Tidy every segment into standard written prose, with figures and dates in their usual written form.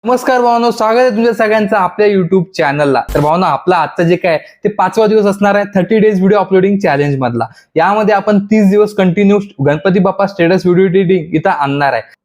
नमस्कार भावनो, स्वागत आहे तुमच्या सगळ्यांचं आपल्या युट्यूब चॅनलला। तर भावनो, आपला आजचा जे काय ते 5वा दिवस असणार आहे 30 डेज व्हिडिओ अपलोडिंग चॅलेंज मधला। यामध्ये आपण 30 दिवस continue Ganpati Bappa status video editing इथं आणणार आहे।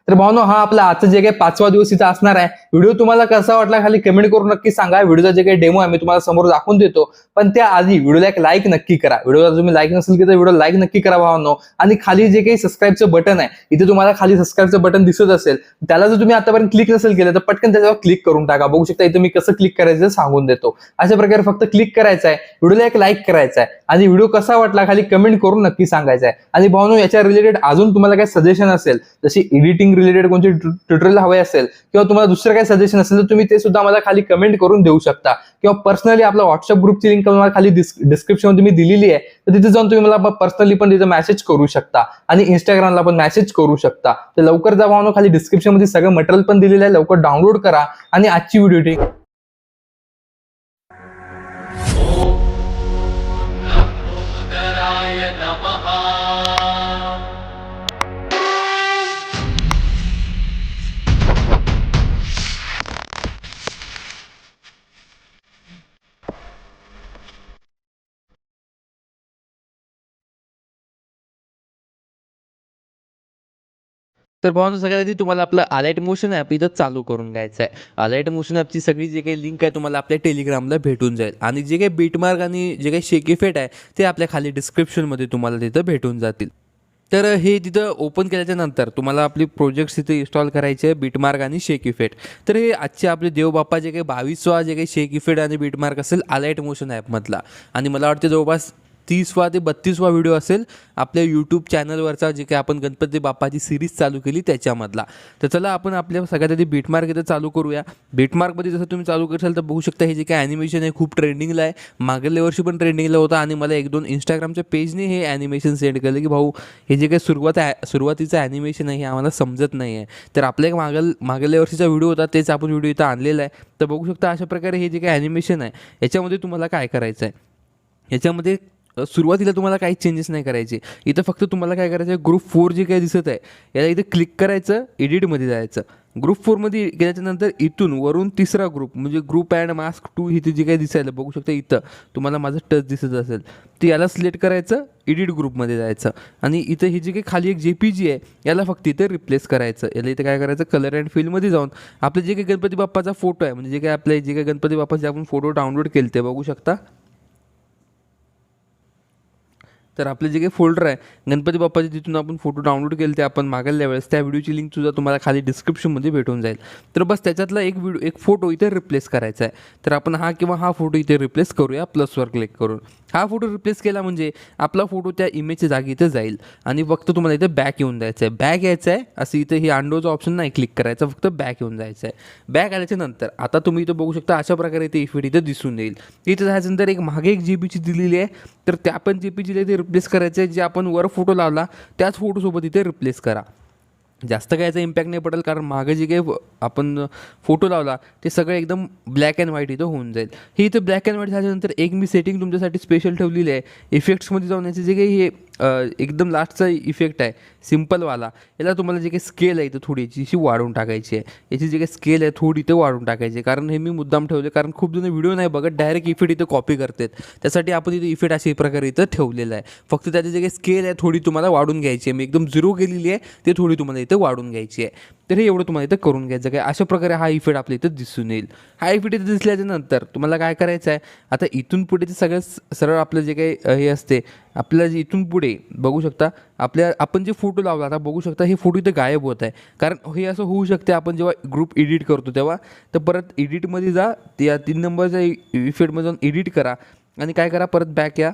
तर भावनो, हा आपला आजचा जे काही 5वा दिवस इथं असणार आहे। व्हिडिओ तुम्हाला कसा वाटला खाली कमेंट करून नक्की सांगा। व्हिडिओचा जे काही डेमो आहे मी तुम्हाला समोर दाखवून देतो, पण त्याआधी व्हिडिओला एक लाईक नक्की करा। व्हिडिओला तुम्ही लाईक नसेल की तर व्हिडिओ लाईक नक्की करा भावनो। आणि खाली जे काही सबस्क्राईबचं बटन आहे, इथे तुम्हाला खाली सबस्क्राईबचं बटन दिसत असेल, त्याला जर तुम्ही आतापर्यंत क्लिक नसेल केलं तर पटकन त्याच्यावर क्लिक करून टाका। बघू शकता इथे मी कसं क्लिक करायचं सांगून देतो। अशा प्रकारे फक्त क्लिक करायचं आहे, व्हिडिओला एक लाईक करायचा आहे आणि व्हिडिओ कसा वाटला खाली कमेंट करून नक्की सांगायचं आहे। आणि भावनो, याच्या रिलेटेड अजून तुम्हाला काही सजेशन असेल, जशी एडिटिंग रिलेटेड कोणते ट्युटोरियल हवे असेल किंवा तुम्हाला दुसरं काही सजेशन असेल तर तुम्ही ते सुद्धा मला खाली कमेंट करून देऊ शकता। किंवा पर्सनली आपला व्हॉट्सअप ग्रुपची लिंक तुम्हाला खाली डिस्क्रिप्शन मध्ये मी दिलेली आहे, तर तिथे जाऊन तुम्ही मला पर्सनली पण तिथे मेसेज करू शकता आणि इंस्टाग्रामला पण मेसेज करू शकता। तर लवकर जा भावनो, खाली डिस्क्रिप्शन मध्ये सगळं मटेरियल पण दिलेलं आहे, लवकर डाउनलोड करा आणि आजची व्हिडिओ तर भावांनो, सगळ्यात आधी तुम्हाला आपलं अलाइट मोशन ॲप इथं चालू करून घ्यायचं आहे। अलाइट मोशन ॲपची सगळी जे काही लिंक आहे तुम्हाला आपल्या टेलिग्रामला भेटून जाईल आणि जे काही बीटमार्क आणि जे काही शेक इफेक्ट आहे ते आपल्या खाली डिस्क्रिप्शनमध्ये तुम्हाला तिथं भेटून जातील। तर हे तिथं ओपन केल्याच्या नंतर तुम्हाला आपली प्रोजेक्ट्स तिथे इन्स्टॉल करायचे आहे, बीटमार्क आणि शेक इफेक्ट। तर हे आजचे आपले देवबाप्पा जे काही 22वा जे काही शेक इफेक्ट आणि बीटमार्क असेल अलाइट मोशन ॲपमधला, आणि मला वाटते जवळपास 30वा ते 32वा व्हिडिओ असेल आपल्या यूट्यूब चॅनलवरचा, जे काही आपण गणपती बाप्पाची सिरीज चालू केली त्याच्यामधला। तर चला आपण आपल्या सगळ्यात आधी बीटमार्क इथं चालू करूया। बीटमार्कमध्ये जसं तुम्ही चालू करशाल तर बघू शकता हे जे काही ॲनिमेशन आहे खूप ट्रेंडिंगला आहे, मागल्या वर्षी पण ट्रेंडिंगला होता आणि मला 1-2 इंस्टाग्रामच्या पेजने हे ॲनिमेशन सेंड केलं की भाऊ हे जे काही सुरुवातीचं ॲनिमेशन आहे हे आम्हाला समजत नाही आहे। तर आपल्या एक मागल्या वर्षीचा व्हिडिओ होता, तेच आपण व्हिडिओ इथं आणलेला आहे। तर बघू शकता अशा प्रकारे हे जे काही ॲनिमेशन आहे याच्यामध्ये तुम्हाला काय करायचं आहे, याच्यामध्ये सुरुवातीला तुम्हाला काही चेंजेस नाही करायचे। इथं फक्त तुम्हाला काय करायचं आहे, ग्रुप 4 जे काही दिसत आहे याला इथं क्लिक करायचं, एडिटमध्ये जायचं। ग्रुप 4मध्ये गेल्याच्यानंतर इथून वरून तिसरा ग्रुप म्हणजे ग्रुप अँड मास्क 2 इथे जे काही दिसायला बघू शकता, इथं तुम्हाला माझं टच दिसत असेल तर याला सिलेक्ट करायचं, एडिट ग्रुपमध्ये जायचं आणि इथं हे जे काही खाली एक JPG आहे याला फक्त इथं रिप्लेस करायचं। याला इथं काय करायचं, कलर अँड फिलमध्ये जाऊन आपले जे काही गणपती बाप्पाचा फोटो आहे, म्हणजे जे काही आपले जे काही गणपती बाप्पाचे आपण फोटो डाउनलोड केले ते बघू शकता। तर आपले जे काही फोल्डर आहे गणपती बाप्पाचे, तिथून आपण फोटो डाउनलोड केले ते आपण मागल्या वेळेस, त्या व्हिडिओची लिंक सुद्धा तुम्हाला खाली डिस्क्रिप्शनमध्ये भेटून जाईल। तर बस त्याच्यातला एक फोटो इथे रिप्लेस करायचा आहे। तर आपण हा फोटो इथे रिप्लेस करूया प्लसवर क्लिक करून। हा फोटो रिप्लेस केला म्हणजे आपला फोटो त्या इमेजच्या जागी इथं जाईल आणि फक्त तुम्हाला इथं बॅक येऊन जायचं आहे। बॅक यायचं आहे असं इथं हे अंडोचं ऑप्शन नाही क्लिक करायचं, फक्त बॅक येऊन जायचं आहे। बॅक आल्याच्या नंतर आता तुम्ही इथं बघू शकता अशा प्रकारे इथे इफेक्ट इथं दिसून येईल। इथं जायच्यानंतर एक मागे एक JPG दिलेली आहे, तर त्या पण JPGला इथे रिप्लेस करायचं आहे। जे आपण वर फोटो लावला त्याच फोटोसोबत इथे रिप्लेस करा। जास्त काय याचा इम्पॅक्ट नाही पडेल, कारण मागे जे काही आपण फोटो लावला ते सगळं एकदम ब्लॅक अँड व्हाईट इथं होऊन जाईल। हे इथं ब्लॅक अँड व्हाईट झाल्यानंतर एक मी सेटिंग तुमच्यासाठी स्पेशल ठेवलेली आहे, इफेक्ट्समध्ये जाऊन याचे जे काही हे एकदम लास्टचा इफेक्ट आहे सिम्पलवाला, याला तुम्हाला जे काही स्केल आहे इथं थोडी याची वाढवून टाकायची आहे। याची जे काही स्केल आहे थोडी इथं वाढवून टाकायची आहे, कारण हे मी मुद्दाम ठेवले, कारण खूप जण व्हिडिओ नाही बघत, डायरेक्ट इफेक्ट इथं कॉपी करतात। त्यासाठी आपण इथं इफेक्ट अशा प्रकारे इथं ठेवलेलं आहे। फक्त त्याची जे काही स्केल आहे थोडी तुम्हाला वाढून घ्यायची आहे, मी एकदम 0 केलेली आहे, ते थोडी तुम्हाला इथं वाढून घ्यायची आहे। तर हे एवढं तुम्हाला इथं करून घ्यायचं काय, अशा प्रकारे हा इफेक्ट आपल्या इथं दिसून येईल। हा इफेक्ट इथं दिसल्याच्या नंतर तुम्हाला काय करायचं आहे, आता इथून पुढे ते सगळं सरळ आपलं जे काही हे असते आपल्याला, जे इथून पुढे बघू शकता आपण जे फोटो लावला आता बघू शकता हे फोटो इथं गायब होत आहे। कारण हे असं होऊ शकते, आपण जेव्हा ग्रुप एडिट करतो तेव्हा, तर परत एडिटमध्ये जा, त्या 3 नंबरच्या इफेक्टमध्ये जाऊन एडिट करा आणि काय करा, परत बॅक या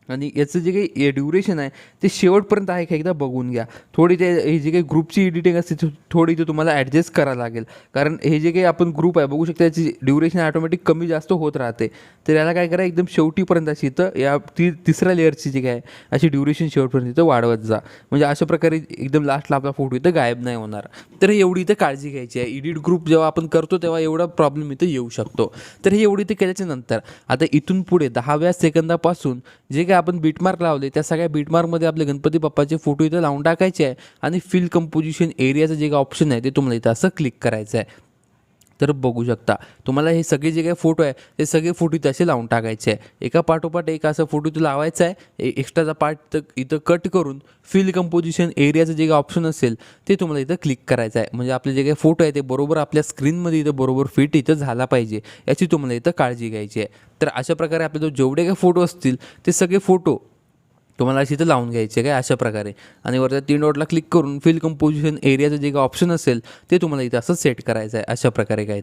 आणि याचं जे काही ड्युरेशन आहे ते शेवटपर्यंत आहे का एकदा बघून घ्या। थोडी ते हे जे काही ग्रुपची एडिटिंग असते थोडी ते तुम्हाला ॲडजस्ट करावं लागेल, कारण हे जे काही आपण ग्रुप आहे बघू शकता याची ड्युरेशन ऑटोमॅटिक कमी जास्त होत राहते। तर याला काय करा, एकदम शेवटीपर्यंत अशी इथं या तिसऱ्या लेअरची जी काय अशी ड्युरेशन शेवटपर्यंत इथं वाढवत जा, म्हणजे अशा प्रकारे एकदम लास्टला आपला फोटो इथं गायब नाही होणार। तर एवढी इथं काळजी घ्यायची आहे। एडिट ग्रुप जेव्हा आपण करतो तेव्हा एवढा प्रॉब्लेम इथं येऊ शकतो। तर हे एवढी इथं केल्याच्या नंतर आता इथून पुढे 10व्या सेकंदापासून जे काही आपण बीटमार्क लावले त्या सगळ्या बीटमार्कमध्ये आपले गणपती बाप्पाचे फोटो इथं लावून टाकायचे आहे आणि फिल कंपोजिशन एरियाचं जे काही ऑप्शन आहे ते तुम्हाला इथं असं क्लिक करायचं आहे। तर बघू शकता तुम्हाला हे सगळे जे काही फोटो आहे ते सगळे फोटो इथे असे लावून टाकायचे आहे. एका पाठोपाठ एक असं फोटो इथं लावायचा आहे. एक्स्ट्राचा पार्ट इथं कट करून फिल कंपोजिशन एरियाचं जे काही ऑप्शन असेल ते तुम्हाला इथं क्लिक करायचं आहे. म्हणजे आपले जे काही फोटो आहे ते बरोबर आपल्या स्क्रीनमध्ये इथं बरोबर फिट इथं झाला पाहिजे याची तुम्हाला इथं काळजी घ्यायची आहे. तर अशा प्रकारे आपले जेवढे काही फोटो असतील ते सगळे फोटो तुम्हाला अशी इथं लावून घ्यायचे काय अशा प्रकारे. आणि वरच्या 3 डॉटला क्लिक करून फिल कंपोजिशन एरियाचं जे काही ऑप्शन असेल ते तुम्हाला इथं असं सेट करायचं आहे अशा प्रकारे काय.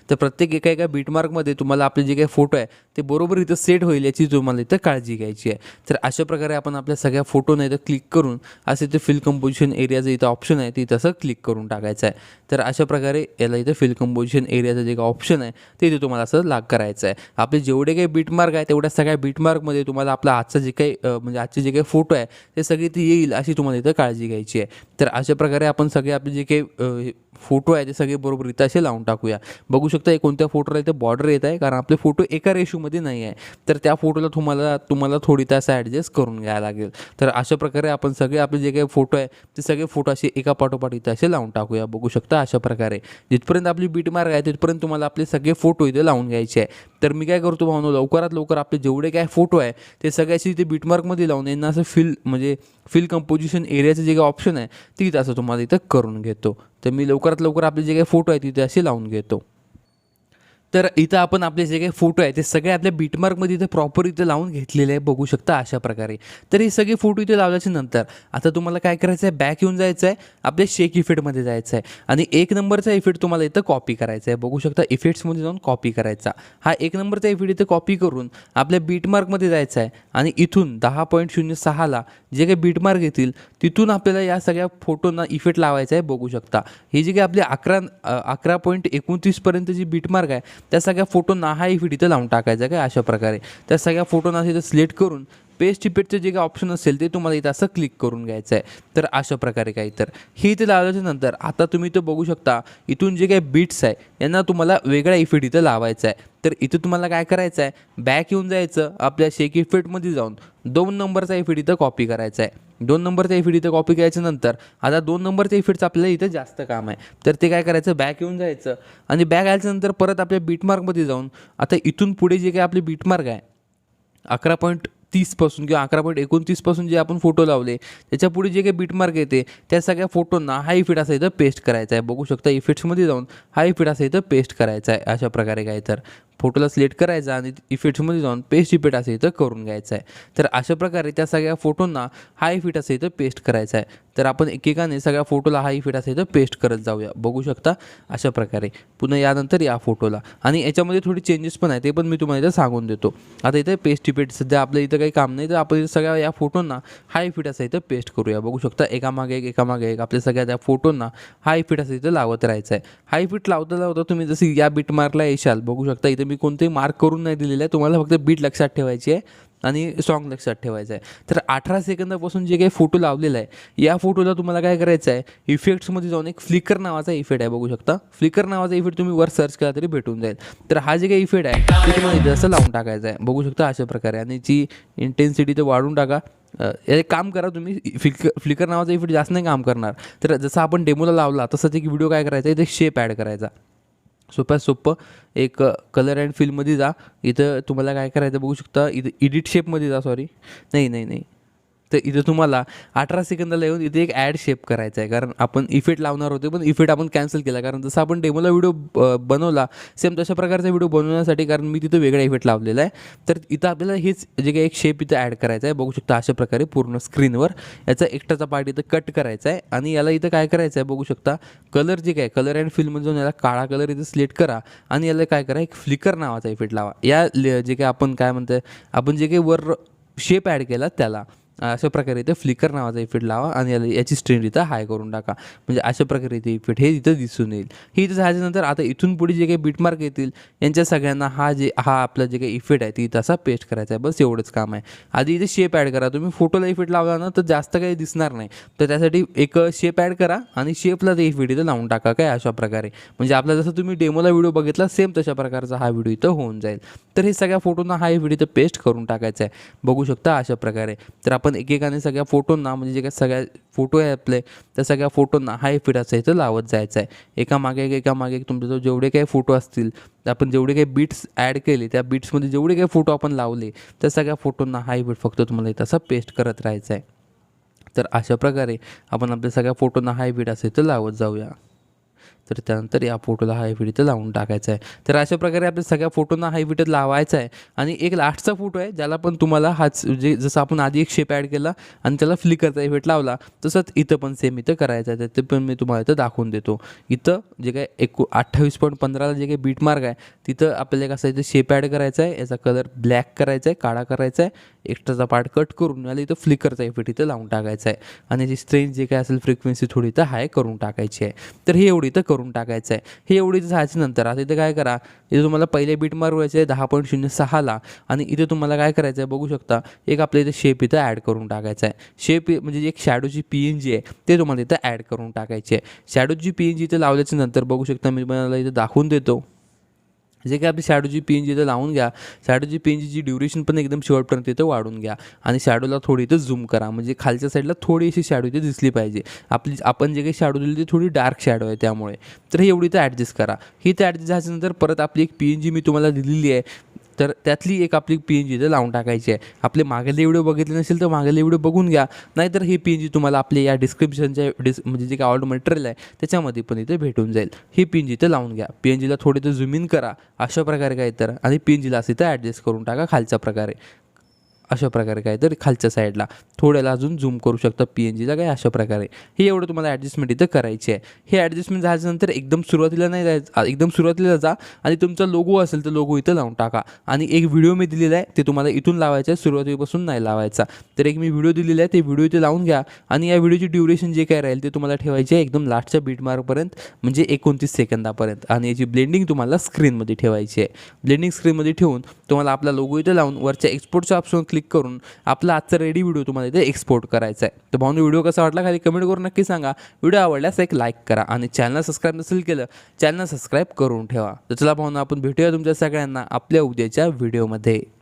तर प्रत्येक एका बीटमार्कमध्ये तुम्हाला आपले जे काही फोटो आहे ते बरोबर इथं सेट होईल याची तुम्हाला इथं काळजी घ्यायची आहे. तर अशा प्रकारे आपण आपल्या सगळ्या फोटोना इथं क्लिक करून असे ते फिल कंपोजिशन एरियाचं इथं ऑप्शन आहे ते इथं असं क्लिक करून टाकायचं आहे. तर अशा प्रकारे याला इथं फिल कंपोजिशन एरियाचं जे काही ऑप्शन आहे ते इथे तुम्हाला असं करायचं आहे. आपले जेवढे काही बीटमार्क आहे तेवढ्या सगळ्या बीटमार्कमध्ये तुम्हाला आपला आजचा जे काही म्हणजे आजचे जे काही फोटो आहे ते सगळे ते येईल अशी तुम्हाला इथं काळजी घ्यायची आहे. तर अशा प्रकारे आपण सगळे आपले जे काही फोटो आहे ते सगळे बरोबर इथं असे लावून टाकूया. बघू शकता हे कोणत्या फोटोला इथं बॉर्डर येत आहे कारण आपले फोटो एका रेशोमध्ये नाही आहे. तर त्या फोटोला तुम्हाला थोडी तास ॲडजस्ट करून घ्यायला लागेल. तर अशा प्रकारे आपण सगळे आपले जे काही फोटो आहे ते सगळे फोटो असे एका पाठोपाठ इथं असे लावून टाकूया. बघू शकता अशा प्रकारे जिथपर्यंत आपली बीटमार्क आहे तिथपर्यंत तुम्हाला आपले सगळे फोटो इथे लावून घ्यायचे आहे. तर मी काय करतो भावनो लवकरात लवकर आपले जेवढे काय फोटो आहे ते सगळ्याशी इथे बीटमार्कमध्ये लावून यांना असं फिल कंपोजिशन एरियाचं जे काही ऑप्शन आहे ते इथं असं तुम्हाला इथं करून घेतो. तर मी लवकरात लवकर आपले जे काही फोटो आहेत तिथे असे लावून घेतो. तर इथं आपण आपले जे काही फोटो आहे ते सगळे आपल्या बीटमार्कमध्ये इथं प्रॉपर इथं लावून घेतलेले आहे. बघू शकता अशा प्रकारे. तर हे सगळे फोटो इथे लावल्याच्या नंतर आता तुम्हाला काय करायचं आहे बॅक येऊन जायचं आहे आपल्या शेक इफेक्टमध्ये जायचं आहे आणि 1 नंबरचा इफेक्ट तुम्हाला इथं कॉपी करायचा आहे. बघू शकता इफेक्ट्समध्ये जाऊन कॉपी करायचा. हा 1 नंबरचा इफेक्ट इथं कॉपी करून आपल्या बीटमार्कमध्ये जायचं आहे आणि इथून 10.06ला जे काही बीटमार्क येतील तिथून आपल्याला या सगळ्या फोटोंना इफेक्ट लावायचा आहे. बघू शकता ही जी काही आपली 11.29 पर्यंत जी बीटमार्क आहे त्या सगळ्या फोटोंना हा इफेक्ट इथं लावून टाकायचा काय अशा प्रकारे. त्या सगळ्या फोटोंना इथं सिलेक्ट करून पेस्ट इफेक्टचं जे काही ऑप्शन असेल ते तुम्हाला इथं असं क्लिक करून घ्यायचं आहे. तर अशा प्रकारे काही तर हे इथे लावल्याच्या नंतर आता तुम्ही इथं बघू शकता इथून जे काही बीट्स आहे यांना तुम्हाला वेगळा इफेक्ट इथं लावायचा आहे. तर इथं तुम्हाला काय करायचं आहे बॅक येऊन जायचं आपल्या शेक इफेक्टमध्ये जाऊन 2 नंबरचा इफेक्ट इथं कॉपी करायचा आहे. 2 नंबरचा इफेक्ट इथं कॉपी करायच्या नंतर आता 2 नंबरच्या इफेक्टचं आपल्याला इथं जास्त काम आहे. तर ते काय करायचं बॅक येऊन जायचं आणि बॅक आल्याच्यानंतर परत आपल्या बीटमार्कमध्ये जाऊन आता इथून पुढे जे काही आपले बीटमार्क आहे 11.30 पासून किंवा 11.29 पासून जे आपण फोटो लावले त्याच्या पुढे जे काही बीटमार्क येते त्या सगळ्या फोटोंना हा इफेक्ट असा इथं पेस्ट करायचा आहे. बघू शकता इफेक्ट्समध्ये जाऊन हा इफेक्ट असा इथं पेस्ट करायचा आहे अशा प्रकारे काय. तर फोटोला सिलेक्ट करायचा आणि इफेक्ट्समध्ये जाऊन पेस्ट इफेक्ट असं इथं करून घ्यायचं आहे. तर अशा प्रकारे त्या सगळ्या फोटोंना हा इफेक्ट असं इथं पेस्ट करायचा आहे. तर आपण एकेकाने सगळ्या फोटोला हा इफेक्ट असं इथं पेस्ट करत जाऊया. बघू शकता अशा प्रकारे. पुन्हा यानंतर या फोटोला आणि याच्यामध्ये थोडी चेंजेस पण आहे ते पण मी तुम्हाला इथं सांगून देतो. आता इथं पेस्ट इफेक्ट सध्या आपल्या इथं काही काम नाही तर आपण इथं सगळ्या या फोटोंना हा इफेक्ट असं इथं पेस्ट करूया. बघू शकता एकामागे एक आपल्या सगळ्या त्या फोटोंना हा इफेक्ट असं इथं लावत राहायचा आहे. हा इफेक्ट लावता तुम्ही जसं या बीट मार्कला येशाल बघू शकता इथं मी कोणतेही मार्क करून नाही दिलेलं आहे. तुम्हाला फक्त बीट लक्षात ठेवायची आहे आणि सॉन्ग लक्षात ठेवायचं आहे. तर 18 सेकंदापासून जे काही फोटो लावलेला आहे या फोटोला तुम्हाला काय करायचं आहे इफेक्ट्समध्ये जाऊन एक फ्लिकर नावाचा इफेक्ट आहे. बघू शकता फ्लिकर नावाचा इफेक्ट तुम्ही वर सर्च केला तरी भेटून जाईल. तर हा जे काही इफेक्ट आहे ते तुम्हाला इथं असं लावून टाकायचा आहे. बघू शकता अशा प्रकारे आणि ची इंटेन्सिटी तर वाढून टाका. एक काम करा तुम्ही फ्लिकर नावाचा इफेक्ट जास्त नाही काम करणार. तर जसं आपण डेमोला लावला तसंच एक व्हिडिओ काय करायचा इथे शेप ॲड करायचा. सोपं एक कलर अँड फिलमध्ये जा. इथं तुम्हाला काय करायचं बघू शकता इथं एडिट शेपमध्ये जा. नाही तर इथं तुम्हाला 18 सेकंदाला येऊन इथे एक ॲड शेप करायचा आहे कारण आपण इफेक्ट लावणार होते पण इफेक्ट आपण कॅन्सल केला कारण जसं आपण डेमोला व्हिडिओ बनवला सेम तशा प्रकारचा व्हिडिओ बनवण्यासाठी कारण मी तिथं वेगळा इफेक्ट लावलेला आहे. तर इथं आपल्याला हेच जे काही एक शेप इथं ॲड करायचा आहे. बघू शकता अशा प्रकारे पूर्ण स्क्रीनवर याचा एकटाचा पार्ट इथं कट करायचा आहे आणि याला इथं काय करायचं आहे बघू शकता कलर जे काय कलर अँड फिलमध्ये जाऊन याला काळा कलर इथं सिलेक्ट करा आणि याला काय करा एक फ्लिकर नावाचा इफेक्ट लावा. या जे काही आपण काय म्हणतो आपण जे काही वर शेप ॲड केला त्याला अशा प्रकारे इथं फ्लिकर नावाचा इफेक्ट लावा आणि याची स्ट्रेंथ इथं हाय करून टाका. म्हणजे अशा प्रकारे इथे इफेक्ट हे इथं दिसून येईल. हे इथं झाल्यानंतर आता इथून पुढे जे काही बीटमार्क येतील यांच्या सगळ्यांना हा आपला जे काही इफेक्ट आहे ती इथं असा पेस्ट करायचा आहे. बस एवढंच काम आहे. आधी इथे शेप ॲड करा. तुम्ही फोटोला इफेक्ट लावला ना तर जास्त काही दिसणार नाही. तर त्यासाठी एक शेप ॲड करा आणि शेपला ते इफेक्ट इथं लावून टाका काय अशा प्रकारे. म्हणजे आपला जसं तुम्ही डेमोला व्हिडिओ बघितला सेम तशा प्रकारचा हा व्हिडिओ इथं होऊन जाईल. तर हे सगळ्या फोटोंना हा इफेक्ट इथं पेस्ट करून टाकायचा आहे. बघू शकता अशा प्रकारे. तर आपण आपण एकेकाने सगळ्या फोटोंना म्हणजे जे काही सगळ्या फोटो आहे आपले त्या सगळ्या फोटोंना हा इफेक्ट असा इथं लावत जायचा आहे. एकामागे एक तुमच्याजवळ जेवढे काही फोटो असतील आपण जेवढे काही बीट्स ॲड केले त्या बीट्समध्ये जेवढे काही फोटो आपण लावले त्या सगळ्या फोटोंना हा इफेक्ट फक्त तुम्हाला इथं असा पेस्ट करत राहायचा आहे. तर अशा प्रकारे आपण आपल्या सगळ्या फोटोंना हा इफेक्ट असं इथं लावत जाऊया. तर त्यानंतर या फोटोला हा इफेक्ट इथं लावून टाकायचा आहे. तर अशा प्रकारे आपल्या सगळ्या फोटोंना हा इफेक्ट लावायचा आहे. आणि एक लास्टचा फोटो आहे ज्याला पण तुम्हाला हाच म्हणजे जसं आपण आधी एक शेप ॲड केला आणि त्याला फ्लिकरचा इफेक्ट लावला तसंच इथं पण सेम इथं करायचं आहे. ते पण मी तुम्हाला इथं दाखवून देतो. इथं जे काय 28.15ला जे काही बीट मार्क आहे तिथं आपल्याला कसं इथं शेप ॲड करायचा आहे. याचा कलर ब्लॅक करायचा आहे, काळा करायचा आहे. एक्स्ट्राचा पार्ट कट करून याला इथं फ्लिकरचा इफेक्ट इथं लावून टाकायचा आहे. आणि याची स्ट्रेंथ जे काय असेल फ्रिक्वेन्सी थोडी इथं हाय करून टाकायची आहे. तर हे एवढी इथं करून टाकायचं आहे. हे एवढी झाल्याच्या नंतर आता इथं काय करा, इथे तुम्हाला पहिले बीट मार्क व्हायचे आहे 10.06ला आणि इथे तुम्हाला काय करायचं आहे बघू शकता, एक आपल्या इथे शेप इथं ॲड करून टाकायचा आहे. शेप म्हणजे एक शॅडोची PNG आहे ते तुम्हाला इथं ॲड करून टाकायची आहे. शॅडोची PNG इथं लावल्याच्या नंतर बघू शकता मी तुम्हाला इथं दाखवून देतो. जे काय आपली शॅडोची PNG इथं लावून घ्या. शॅडोची PNGची ड्युरेशन पण एकदम शेवटपर्यंत इथं वाढून घ्या आणि शॅडोला थोडी इथं झूम करा म्हणजे खालच्या साईडला थोडी अशी शॅडो इथे दिसली पाहिजे. आपण जे काही शॅडो दिली ती थोडी डार्क शॅडो आहे त्यामुळे. तर हे एवढी इथं ॲडजस्ट करा. ही इथं ॲडजस्ट झाल्यानंतर परत आपली एक PNG मी तुम्हाला दिलेली आहे तर त्यातली एक आपली PNG इथं लावून टाकायची आहे. आपले मागेले व्हिडिओ बघितले नसेल तर मागेले व्हिडिओ बघून घ्या, नाहीतर ही PNG तुम्हाला आपल्या या डिस्क्रिप्शनच्या म्हणजे जे काय ऑल्ड मटेरियल आहे त्याच्यामध्ये पण इथे भेटून जाईल. ही PNG इथं लावून घ्या. PNGला थोडं इथं झूम इन करा अशा प्रकारे काय तर आणि PNGला असं इथं ॲडजस्ट करून टाका खालच्या प्रकारे. अशा प्रकारे काय तर खालच्या साईडला थोड्याला अजून झूम करू शकता PNGला काय अशा प्रकारे. हे एवढं तुम्हाला ॲडजस्टमेंट इथं करायची आहे. हे ॲडजस्टमेंट झाल्यानंतर एकदम सुरुवातीला नाही जायचं, एकदम सुरुवातीला जा आणि तुमचा लोगो असेल तर लोगो इथं लावून टाका. आणि एक व्हिडिओ मी दिलेला आहे ते तुम्हाला इथून लावायचं आहे, सुरुवातीपासून नाही लावायचा. तर एक मी व्हिडिओ दिलेला आहे ते व्हिडिओ इथे लावून घ्या आणि या व्हिडिओची ड्युरेशन जे काय राहील ते तुम्हाला ठेवायचे आहे एकदम लास्टच्या बीट मार्कपर्यंत म्हणजे 29 सेकंदापर्यंत. आणि याची ब्लेंडिंग तुम्हाला स्क्रीनमध्ये ठेवायची आहे. ब्लेंडिंग स्क्रीनमध्ये ठेवून तुम्हाला आपला लोगो इथं लावून वरच्या एक्सपोर्टच्या ऑप्शन क्लिक करून आपला आजचा रेडी व्हिडिओ तुम्हाला इथे एक्सपोर्ट करायचा आहे. तर भाऊनो व्हिडिओ कसा वाटला खाली कमेंट करून नक्की सांगा. व्हिडिओ आवडल्यास एक लाईक करा आणि चॅनल सबस्क्राईब नसेल केलं चॅनल सबस्क्राईब करून ठेवा. तर चला भाऊनो आपण भेटूया तुमच्या सगळ्यांना आपल्या उद्याच्या व्हिडिओमध्ये.